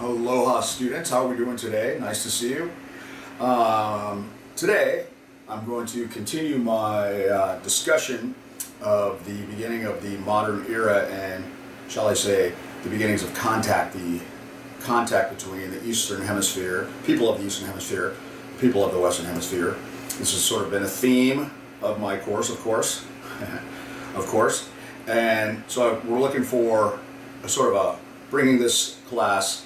Aloha students, how are we doing today? Nice to see you. Today I'm going to continue my discussion of the beginning of the modern era and, shall I say, the beginnings of contact, the contact between the Eastern Hemisphere, people of the Eastern Hemisphere, people of the Western Hemisphere. This has sort of been a theme of my course, of course, and so we're looking for a sort of bringing this class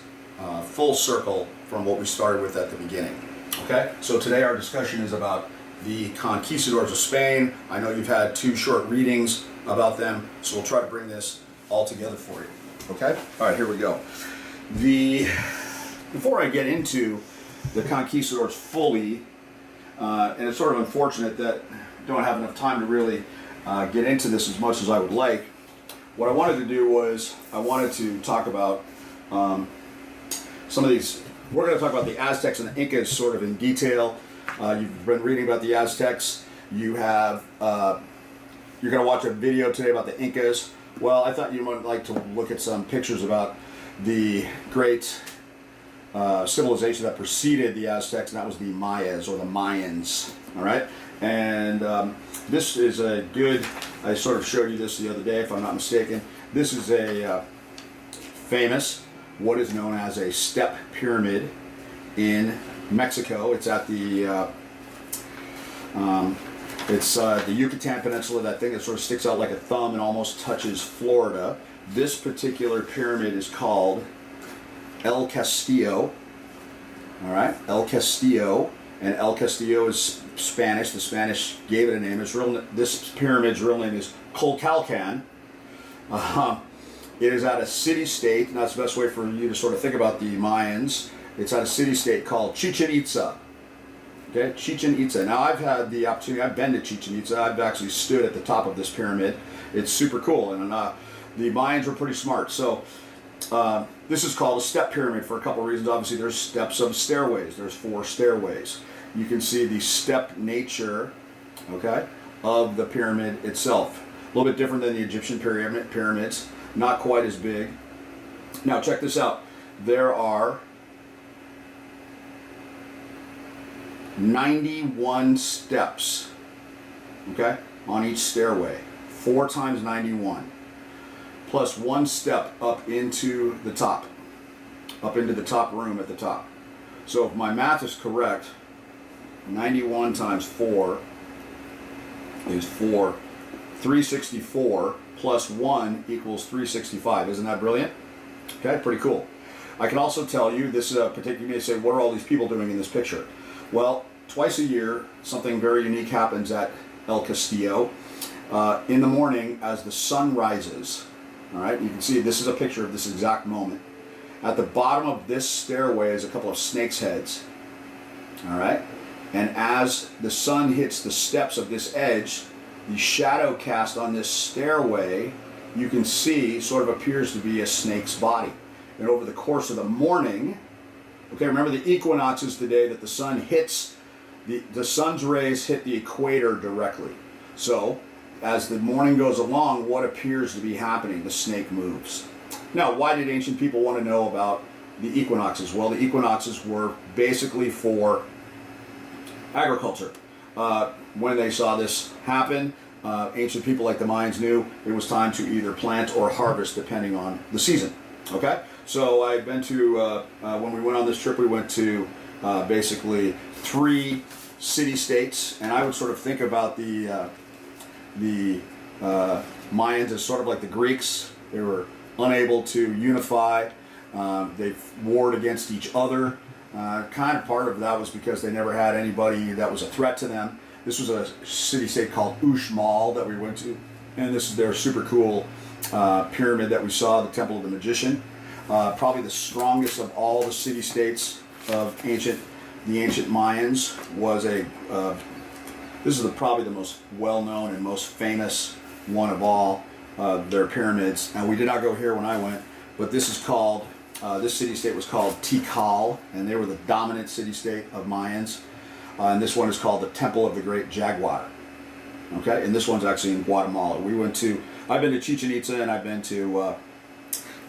full circle from what we started with at the beginning. Okay, so today our discussion is about the Conquistadors of Spain. I know you've had two short readings about them, so we'll try to bring this all together for you. Okay, all right, here we go. Before I get into the Conquistadors fully, and it's sort of unfortunate that I don't have enough time to really get into this as much as I would like. What I wanted to do was I wanted to talk about some of these. We're going to talk about the Aztecs and the Incas sort of in detail. You've been reading about the Aztecs. You're going to watch a video today about the Incas. Well, I thought you might like to look at some pictures about the great civilization that preceded the Aztecs, and that was the Mayas or the Mayans. All right, and this is a good. I sort of showed you this the other day, if I'm not mistaken. This is a famous, what is known as a step pyramid in Mexico. It's at the the Yucatan Peninsula. That thing that sort of sticks out like a thumb and almost touches Florida. This particular pyramid is called El Castillo. All right, El Castillo, and El Castillo is Spanish. The Spanish gave it a name. This pyramid's real name is Colcalcan. It is at a city-state, and that's the best way for you to sort of think about the Mayans. It's at a city-state called Chichen Itza. Okay, Chichen Itza. Now I've had the opportunity, I've been to Chichen Itza. I've actually stood at the top of this pyramid. It's super cool, and the Mayans were pretty smart. So this is called a step pyramid for a couple of reasons. Obviously, there's steps of stairways. There's 4 stairways. You can see the step nature, okay, of the pyramid itself. A little bit different than the Egyptian pyramids. Not quite as big. Now check this out. There are 91 steps, okay, on each stairway. 4 times 91. Plus 1 step up into the top room at the top. So if my math is correct, 91 times 4 is 364 plus 1 equals 365. Isn't that brilliant? Okay, pretty cool. I can also tell you, this particular, you may say, what are all these people doing in this picture? Well, twice a year, something very unique happens at El Castillo. In the morning, as the sun rises, all right, you can see this is a picture of this exact moment. At the bottom of this stairway is a couple of snake's heads, all right? And as the sun hits the steps of this edge, the shadow cast on this stairway, you can see, sort of appears to be a snake's body. And over the course of the morning, okay, remember the equinox is the day that the sun hits, the sun's rays hit the equator directly. So, as the morning goes along, what appears to be happening? The snake moves. Now, why did ancient people want to know about the equinoxes? Well, the equinoxes were basically for agriculture. When they saw this happen, ancient people like the Mayans knew it was time to either plant or harvest depending on the season. Okay? So I've been to, when we went on this trip, we went to basically 3 city-states, and I would sort of think about the Mayans as sort of like the Greeks. They were unable to unify. They warred against each other. Kind of part of that was because they never had anybody that was a threat to them. This was a city-state called Uxmal that we went to, and this is their super cool pyramid that we saw, the Temple of the Magician. Probably the strongest of all the city-states of the ancient Mayans was this is probably the most well-known and most famous one of all their pyramids. Now, we did not go here when I went, but this is called, this city-state was called Tikal, and they were the dominant city-state of Mayans. And this one is called the Temple of the Great Jaguar. Okay, and this one's actually in Guatemala. I've been to Chichen Itza, and I've been to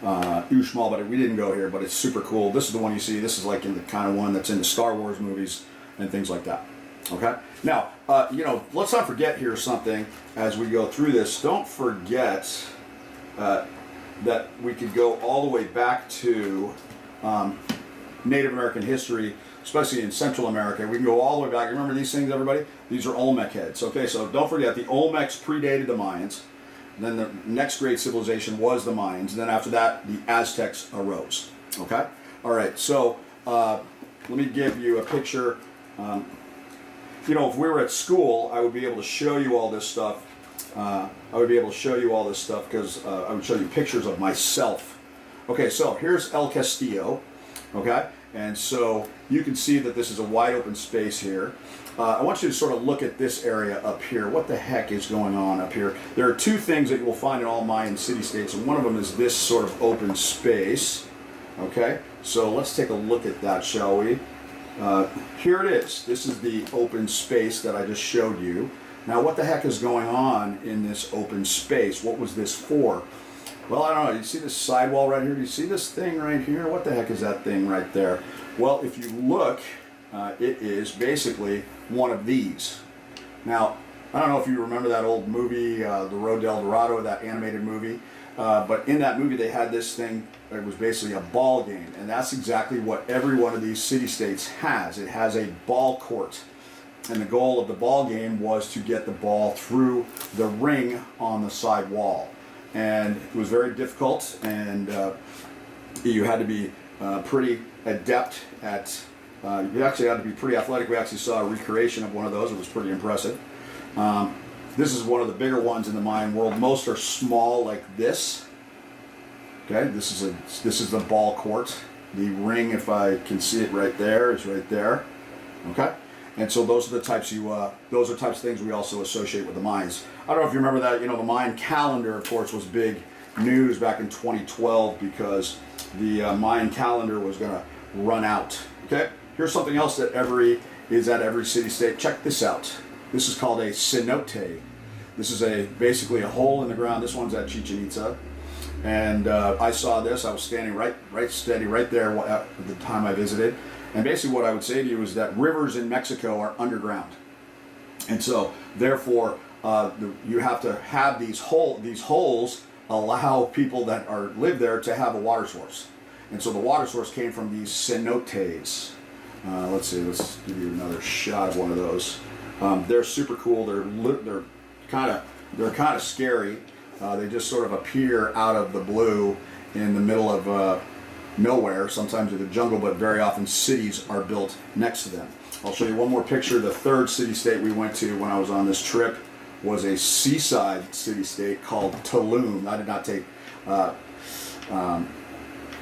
Uxmal, but we didn't go here, but it's super cool. This is the one you see. This is like in the kind of one that's in the Star Wars movies and things like that. Okay? Now, let's not forget here something as we go through this. Don't forget that we could go all the way back to Native American history, especially in Central America. We can go all the way back. Remember these things, everybody? These are Olmec heads. Okay, so don't forget, the Olmecs predated the Mayans. Then the next great civilization was the Mayans. And then after that, the Aztecs arose. Okay? All right, so let me give you a picture. If we were at school, I would be able to show you all this stuff. Because I would show you pictures of myself. Okay, so here's El Castillo. Okay? And so you can see that this is a wide open space here. I want you to sort of look at this area up here. What the heck is going on up here? There are two things that you will find in all Mayan city-states, and one of them is this sort of open space. Okay, so let's take a look at that, shall we? Here it is. This is the open space that I just showed you. Now, what the heck is going on in this open space? What was this for? Well, I don't know. You see this sidewall right here? Do you see this thing right here? What the heck is that thing right there? Well, if you look, it is basically one of these. Now, I don't know if you remember that old movie, The Road to El Dorado, that animated movie, but in that movie they had this thing. It was basically a ball game, and that's exactly what every one of these city-states has. It has a ball court, and the goal of the ball game was to get the ball through the ring on the side wall. And it was very difficult, and you had to be pretty adept at, you actually had to be pretty athletic. We actually saw a recreation of one of those. It was pretty impressive. This is one of the bigger ones in the Mayan world. Most are small like this. Okay, this is the ball court. The ring, if I can see it right there, is right there. Okay, and so those are the types those are types of things we also associate with the Mayans. I don't know if you remember that. The Mayan calendar, of course, was big news back in 2012 because the Mayan calendar was going to run out. Okay, here's something else that is at every city-state. Check this out. This is called a cenote. This is basically a hole in the ground. This one's at Chichen Itza. And I saw this. I was standing right steady right there at the time I visited. And basically what I would say to you is that rivers in Mexico are underground. And so, therefore, you have to have these holes allow people that live there to have a water source. And so the water source came from these cenotes. Let's see. Let's give you another shot of one of those. They're super cool. They're kind of scary. They just sort of appear out of the blue in the middle of nowhere, sometimes in the jungle, but very often cities are built next to them. I'll show you one more picture. The third city-state we went to when I was on this trip was a seaside city-state called Tulum. I did not take,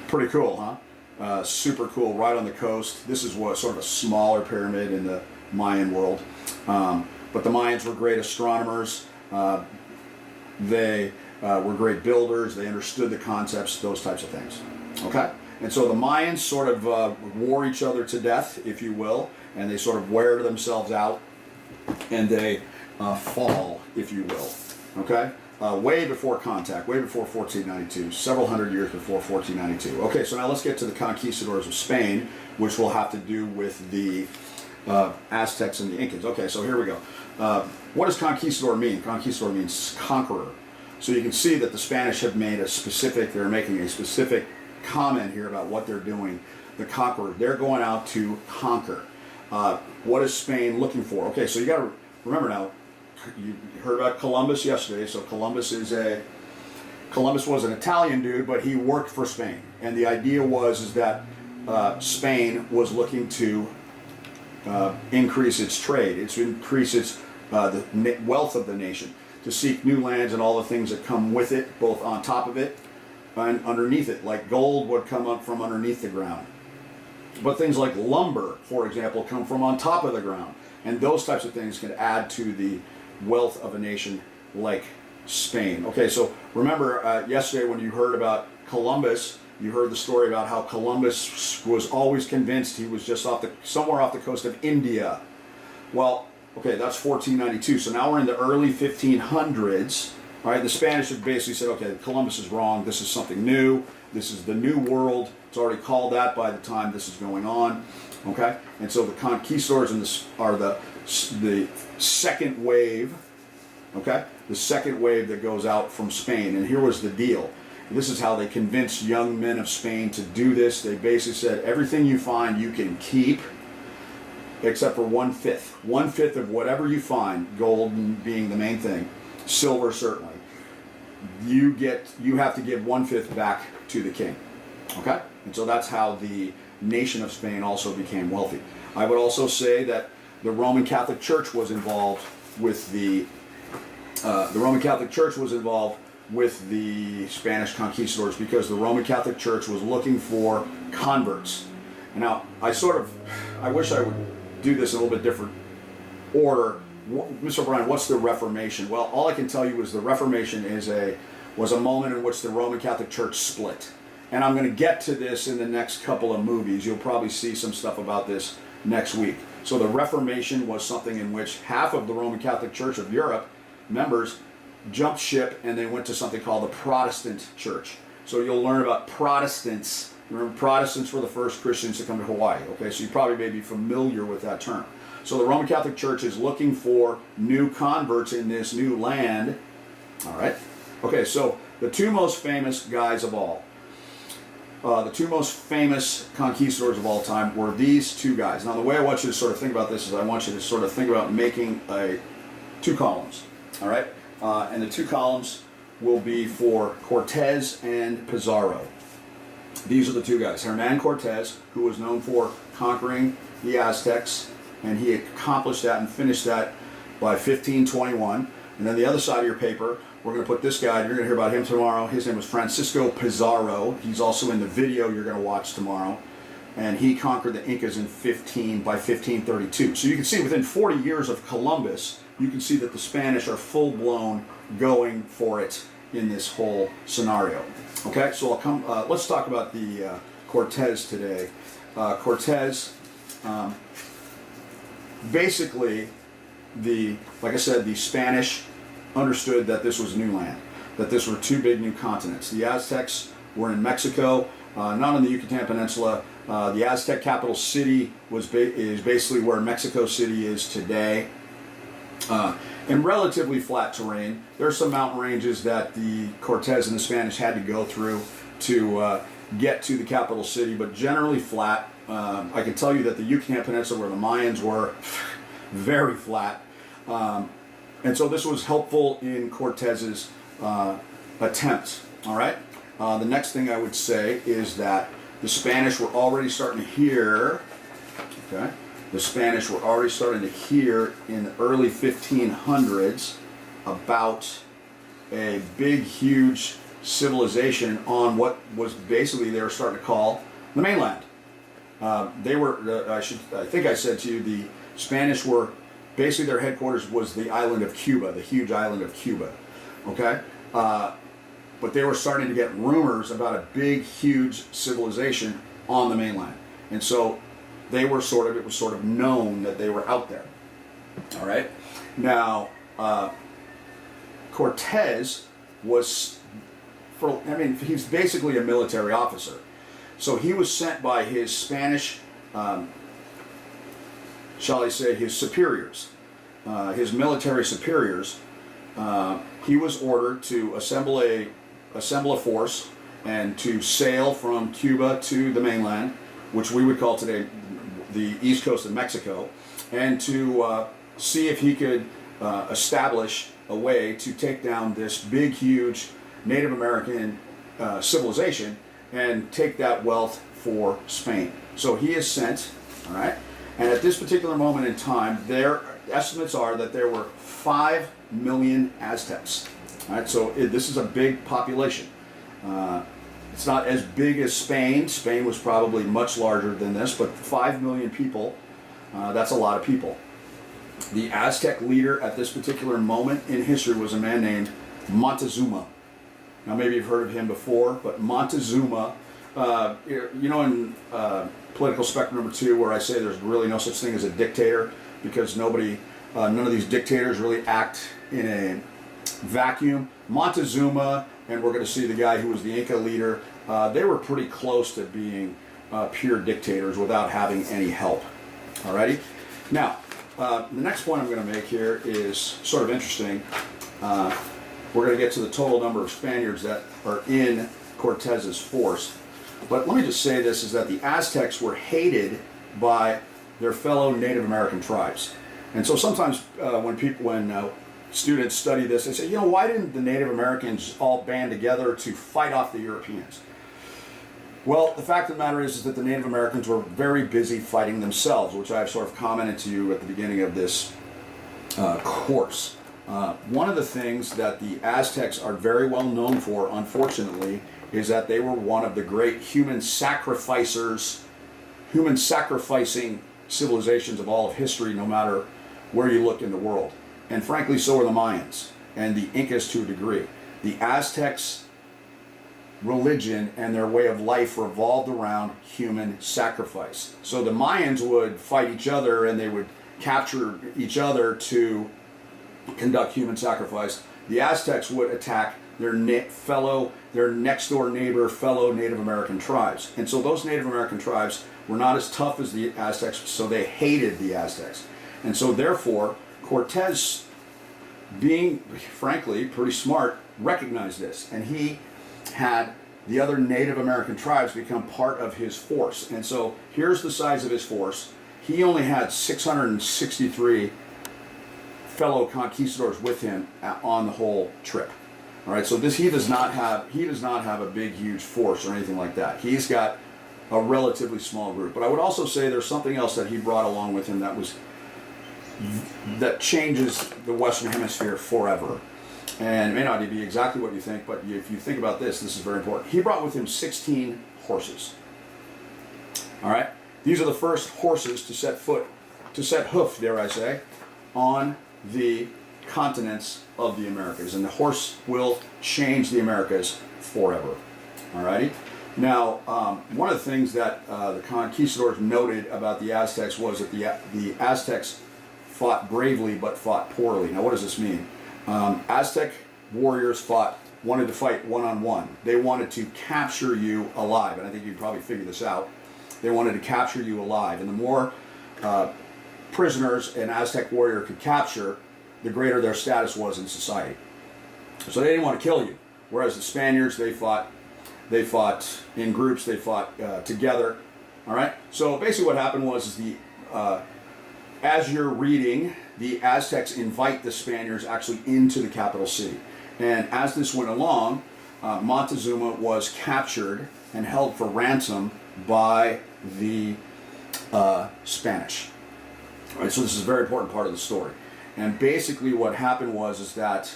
pretty cool, huh? Super cool, right on the coast. This is sort of a smaller pyramid in the Mayan world. But the Mayans were great astronomers. They were great builders. They understood the concepts, those types of things. Okay? And so the Mayans sort of wore each other to death, if you will, and they sort of wear themselves out, and they fall, if you will. Okay? Way before contact, way before 1492, several hundred years before 1492. Okay, so now let's get to the Conquistadors of Spain, which will have to do with the Aztecs and the Incas. Okay, so here we go. What does conquistador mean? Conquistador means conqueror. So you can see that the Spanish have made they're making a specific comment here about what they're doing. The conqueror, they're going out to conquer. What is Spain looking for? Okay, so you got to remember now, you heard about Columbus yesterday. So Columbus was an Italian dude, but he worked for Spain. And the idea is that Spain was looking to increase its trade, to increase the wealth of the nation, to seek new lands and all the things that come with it, both on top of it and underneath it, like gold would come up from underneath the ground. But things like lumber, for example, come from on top of the ground. And those types of things can add to the wealth of a nation like Spain. Okay, so remember yesterday when you heard about Columbus, you heard the story about how Columbus was always convinced he was just somewhere off the coast of India. Well, okay, that's 1492. So now we're in the early 1500s, All right, the Spanish have basically said, okay, Columbus is wrong. This is something new. This is the new world. It's already called that by the time this is going on. Okay, and so the conquistadors are the second wave. Okay, the second wave that goes out from Spain. And here was the deal. This is how they convinced young men of Spain to do this. They basically said, everything you find you can keep, except for 1/5. 1/5 of whatever you find, gold being the main thing, silver certainly. You have to give 1/5 back to the king. Okay? And so that's how the nation of Spain also became wealthy. I would also say that the Roman Catholic Church was involved with the Spanish conquistadors, because the Roman Catholic Church was looking for converts. And now, I wish I would do this in a little bit different order. Mr. O'Brien, what's the Reformation? Well, all I can tell you is the Reformation was a moment in which the Roman Catholic Church split. And I'm going to get to this in the next couple of movies. You'll probably see some stuff about this next week. So the Reformation was something in which half of the Roman Catholic Church of Europe members jumped ship and they went to something called the Protestant Church. So you'll learn about Protestants. Remember, Protestants were the first Christians to come to Hawaii. Okay, so you probably may be familiar with that term. So the Roman Catholic Church is looking for new converts in this new land. All right. Okay, so the two most famous guys of all, the two most famous conquistadors of all time were these two guys. Now, the way I want you to sort of think about this is I want you to sort of think about making two columns. All right. And the two columns will be for Cortez and Pizarro. These are the two guys. Hernan Cortez, who was known for conquering the Aztecs, and he accomplished that and finished that by 1521. And then the other side of your paper, we're going to put this guy, you're going to hear about him tomorrow. His name was Francisco Pizarro. He's also in the video you're going to watch tomorrow. And he conquered the Incas by 1532. So you can see within 40 years of Columbus, you can see that the Spanish are full-blown going for it in this whole scenario. Okay, so let's talk about the Cortez today. Cortez, basically, like I said, the Spanish understood that this was new land, that this were two big new continents. The Aztecs were in Mexico, not on the Yucatan Peninsula. The Aztec capital city is basically where Mexico City is today. In relatively flat terrain. There are some mountain ranges that the Cortez and the Spanish had to go through to get to the capital city, but generally flat. I can tell you that the Yucatan Peninsula, where the Mayans were, very flat. And so this was helpful in Cortez's attempt. All right. The next thing I would say is that the Spanish were already starting to hear. Okay. The Spanish were already starting to hear in the early 1500s about a big, huge civilization on what was basically they were starting to call the mainland. They were, I think I said to you, the Spanish were, basically their headquarters was the island of Cuba, the huge island of Cuba. Okay? But they were starting to get rumors about a big, huge civilization on the mainland. And so it was sort of known that they were out there. All right. Now, Cortez was, he's basically a military officer. So he was sent by his Spanish, shall I say, his superiors, his military superiors. He was ordered to assemble a force and to sail from Cuba to the mainland, which we would call today the east coast of Mexico, and to see if he could establish a way to take down this big, huge Native American civilization and take that wealth for Spain. So he is sent, all right, and at this particular moment in time, their estimates are that there were 5 million Aztecs. All right, so this is a big population. It's not as big as Spain. Spain was probably much larger than this, but 5 million people, that's a lot of people. The Aztec leader at this particular moment in history was a man named Montezuma. Now maybe you've heard of him before, but Montezuma, in political spectrum number 2, where I say there's really no such thing as a dictator, because none of these dictators really act in vacuum. Montezuma, and we're going to see the guy who was the Inca leader, they were pretty close to being pure dictators without having any help. Alrighty? Now, the next point I'm going to make here is sort of interesting. We're going to get to the total number of Spaniards that are in Cortez's force. But let me just say this, is that the Aztecs were hated by their fellow Native American tribes. And so sometimes when students study this, they say, you know, why didn't the Native Americans all band together to fight off the Europeans? Well, the fact of the matter is that the Native Americans were very busy fighting themselves, which I've sort of commented to you at the beginning of this course. One of the things that the Aztecs are very well known for, unfortunately, is that they were one of the great human sacrificing civilizations of all of history, no matter where you look in the world. And frankly, so were the Mayans and the Incas to a degree. The Aztecs' religion and their way of life revolved around human sacrifice. So the Mayans would fight each other and they would capture each other to conduct human sacrifice. The Aztecs would attack their next door neighbor, fellow Native American tribes. And so those Native American tribes were not as tough as the Aztecs, so they hated the Aztecs. And so therefore, Cortez, being frankly pretty smart, recognized this, and he had the other Native American tribes become part of his force. And so here's the size of his force. He only had 663 fellow conquistadors with him on the whole trip. All right, so he does not have a big, huge force or anything like that. He's got a relatively small group. But I would also say there's something else that he brought along with him that changes the Western Hemisphere forever. And it may not be exactly what you think, but if you think about this, this is very important. He brought with him 16 horses. All right, these are the first horses to set hoof, dare I say, on the continents of the Americas, and the horse will change the Americas forever. Alrighty. Now, one of the things that the conquistadors noted about the Aztecs was that the Aztecs fought bravely but fought poorly. Now, what does this mean? Aztec warriors wanted to fight one-on-one. They wanted to capture you alive, and I think you can probably figure this out. They wanted to capture you alive, and the more prisoners an Aztec warrior could capture, the greater their status was in society. So they didn't want to kill you. Whereas the Spaniards, they fought in groups, they fought together. All right. So basically, what happened was as you're reading, the Aztecs invite the Spaniards actually into the capital city, and as this went along, Montezuma was captured and held for ransom by the Spanish. All right. So this is a very important part of the story. And basically what happened was that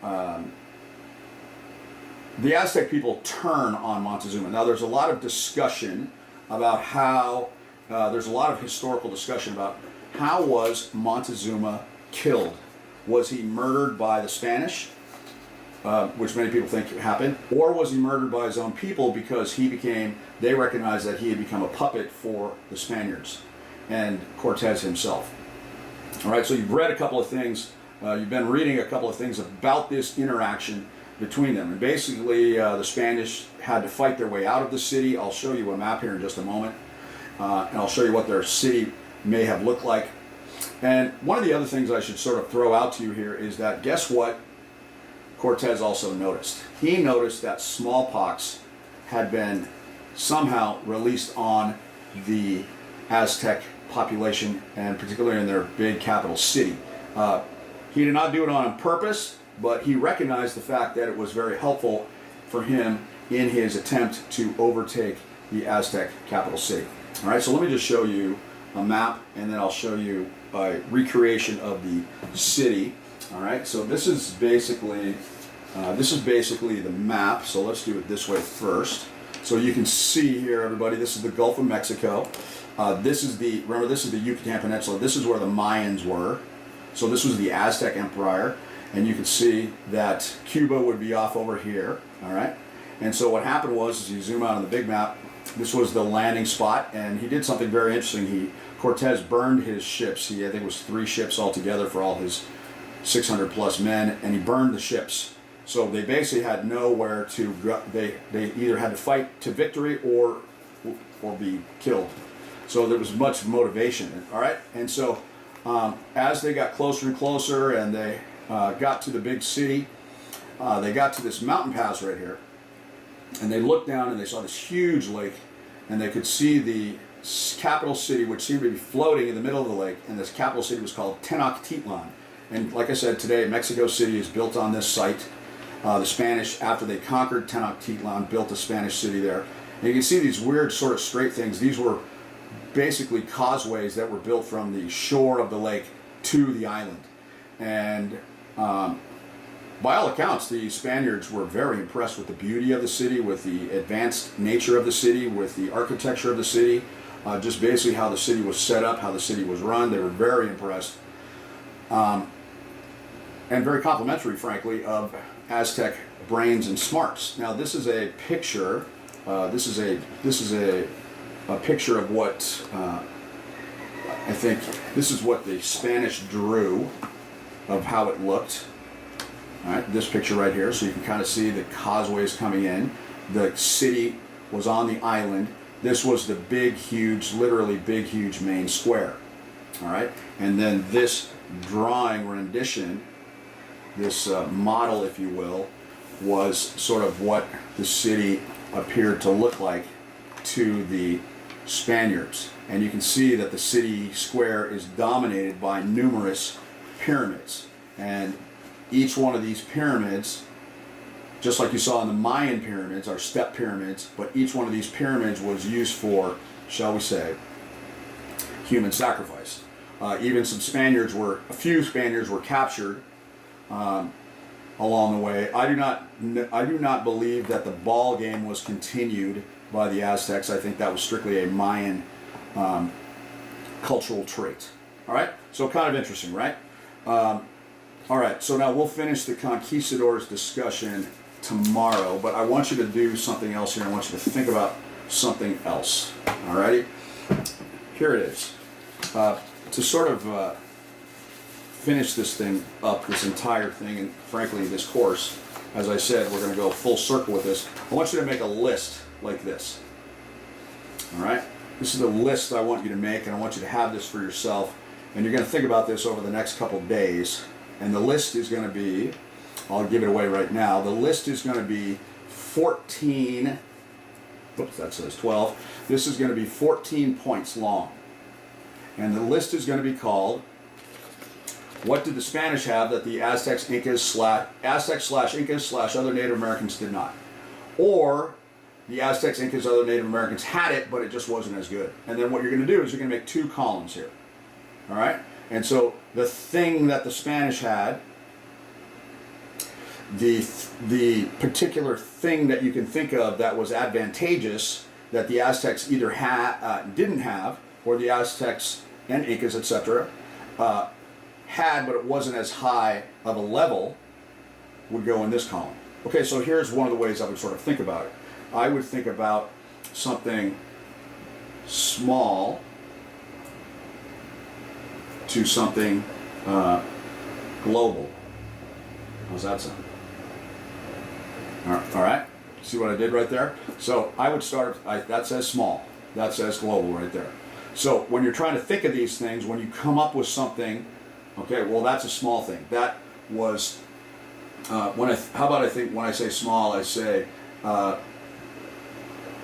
the Aztec people turn on Montezuma. Now there's a lot of discussion about there's a lot of historical discussion about how was Montezuma killed. Was he murdered by the Spanish, which many people think happened, or was he murdered by his own people because they recognized that he had become a puppet for the Spaniards and Cortez himself. All right, so you've read a couple of things, you've been reading a couple of things about this interaction between them. And basically, the Spanish had to fight their way out of the city. I'll show you a map here in just a moment, and I'll show you what their city may have looked like. And one of the other things I should sort of throw out to you here is that, guess what Cortez also noticed? He noticed that smallpox had been somehow released on the Aztec population, and particularly in their big capital city. He did not do it on purpose, but he recognized the fact that it was very helpful for him in his attempt to overtake the Aztec capital city. All right, so let me just show you a map, and then I'll show you a recreation of the city. All right, so this is basically the map. So let's do it this way first. So you can see here, everybody, this is the Gulf of Mexico. This is the Yucatan Peninsula. This is where the Mayans were. So this was the Aztec Empire, and you can see that Cuba would be off over here. All right, and so what happened was, as you zoom out on the big map, this was the landing spot, and he did something very interesting. Cortez burned his ships. I think it was 3 ships altogether for all his 600 plus men, and he burned the ships. So they basically had nowhere to go. They either had to fight to victory or be killed. So there was much motivation. All right, and so as they got closer and closer, and they got to the big city, they got to this mountain pass right here, and they looked down and they saw this huge lake, and they could see the capital city, which seemed to be floating in the middle of the lake, and this capital city was called Tenochtitlan. And like I said, today Mexico City is built on this site. The Spanish, after they conquered Tenochtitlan, built a Spanish city there. And you can see these weird sort of straight things. These were basically causeways that were built from the shore of the lake to the island. And by all accounts, the Spaniards were very impressed with the beauty of the city, with the advanced nature of the city, with the architecture of the city, just basically how the city was set up, how the city was run. They were very impressed. And very complimentary, frankly, of Aztec brains and smarts. Now, this is a picture. This is a picture of what I think. This is what the Spanish drew of how it looked. All right, this picture right here, so you can kind of see the causeways coming in. The city was on the island. This was the big, huge, literally big, huge main square. All right, and then this drawing rendition, this model, if you will, was sort of what the city appeared to look like to the Spaniards. And you can see that the city square is dominated by numerous pyramids. And each one of these pyramids, just like you saw in the Mayan pyramids, are step pyramids, but each one of these pyramids was used for, shall we say, human sacrifice. Even a few Spaniards were captured along the way. I do not believe that the ball game was continued by the Aztecs. I think that was strictly a Mayan cultural trait. All right, so kind of interesting, right? All right, so now we'll finish the Conquistadors discussion tomorrow, but I want you to do something else here. I want you to think about something else. All righty, here it is. To sort of finish this thing up, this entire thing, and frankly this course, as I said, we're going to go full circle with this. I want you to make a list like this. All right, this is the list I want you to make, and I want you to have this for yourself, and you're going to think about this over the next couple days. And the list is going to be, I'll give it away right now, the list is going to be 14, oops, that says 12. This is going to be 14 points long. And the list is going to be called, what did the Spanish have that the Aztecs, Incas, Incas / other Native Americans did not? Or the Aztecs, Incas, other Native Americans had it, but it just wasn't as good. And then what you're going to do is you're going to make 2 columns here. All right? And so the thing that the Spanish had, the particular thing that you can think of that was advantageous that the Aztecs either didn't have, or the Aztecs and Incas, etc., had, but it wasn't as high of a level, would go in this column. Okay, so here's one of the ways I would sort of think about it. I would think about something small to something global. How's that sound? All right. See what I did right there? So I would start, that says small, that says global right there. So when you're trying to think of these things, when you come up with something, okay, well that's a small thing. That was, how about I think when I say small, I say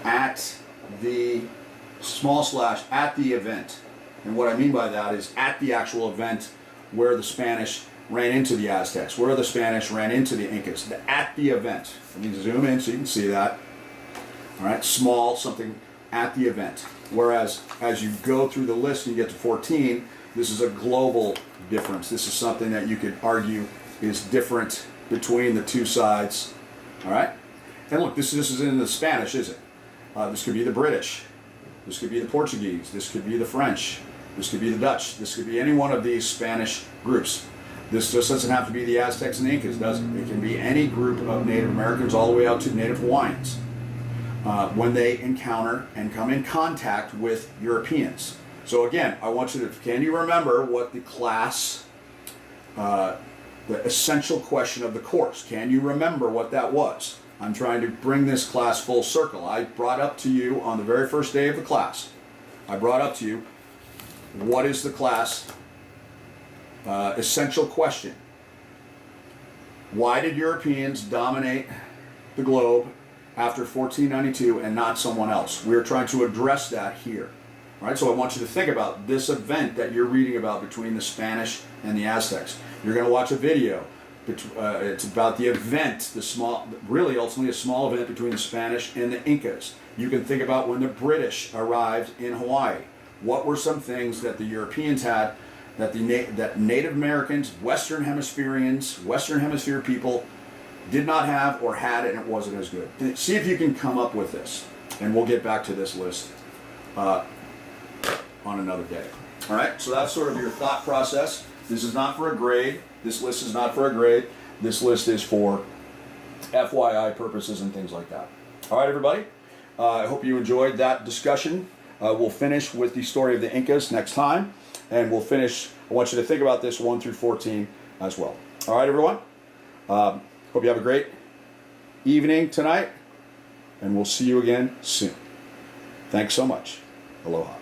at the, / at the event. And what I mean by that is at the actual event where the Spanish ran into the Aztecs, where the Spanish ran into the Incas, at the event. Let me zoom in so you can see that. All right, small, something at the event. Whereas as you go through the list and you get to 14, this is a global difference. This is something that you could argue is different between the two sides. All right? And look, this is in the Spanish, is it? This could be the British. This could be the Portuguese. This could be the French. This could be the Dutch. This could be any one of these Spanish groups. This just doesn't have to be the Aztecs and Incas, does it? It can be any group of Native Americans all the way out to Native Hawaiians when they encounter and come in contact with Europeans. So again, I want you to, can you remember what the class the essential question of the course. Can you remember what that was? I'm trying to bring this class full circle. I brought up to you on the very first day of the class, I brought up to you, what is the class essential question? Why did Europeans dominate the globe after 1492 and not someone else? We're trying to address that here. All right, so I want you to think about this event that you're reading about between the Spanish and the Aztecs. You're going to watch a video. It's about the event, really ultimately a small event between the Spanish and the Incas. You can think about when the British arrived in Hawaii. What were some things that the Europeans had that that Native Americans, Western Hemisphere people did not have or had, and it wasn't as good. See if you can come up with this, and we'll get back to this list on another day. All right, so that's sort of your thought process. This is not for a grade. This list is not for a grade. This list is for FYI purposes and things like that. All right, everybody. I hope you enjoyed that discussion. We'll finish with the story of the Incas next time, and we'll finish. I want you to think about this 1 through 14 as well. All right, everyone. Hope you have a great evening tonight, and we'll see you again soon. Thanks so much. Aloha.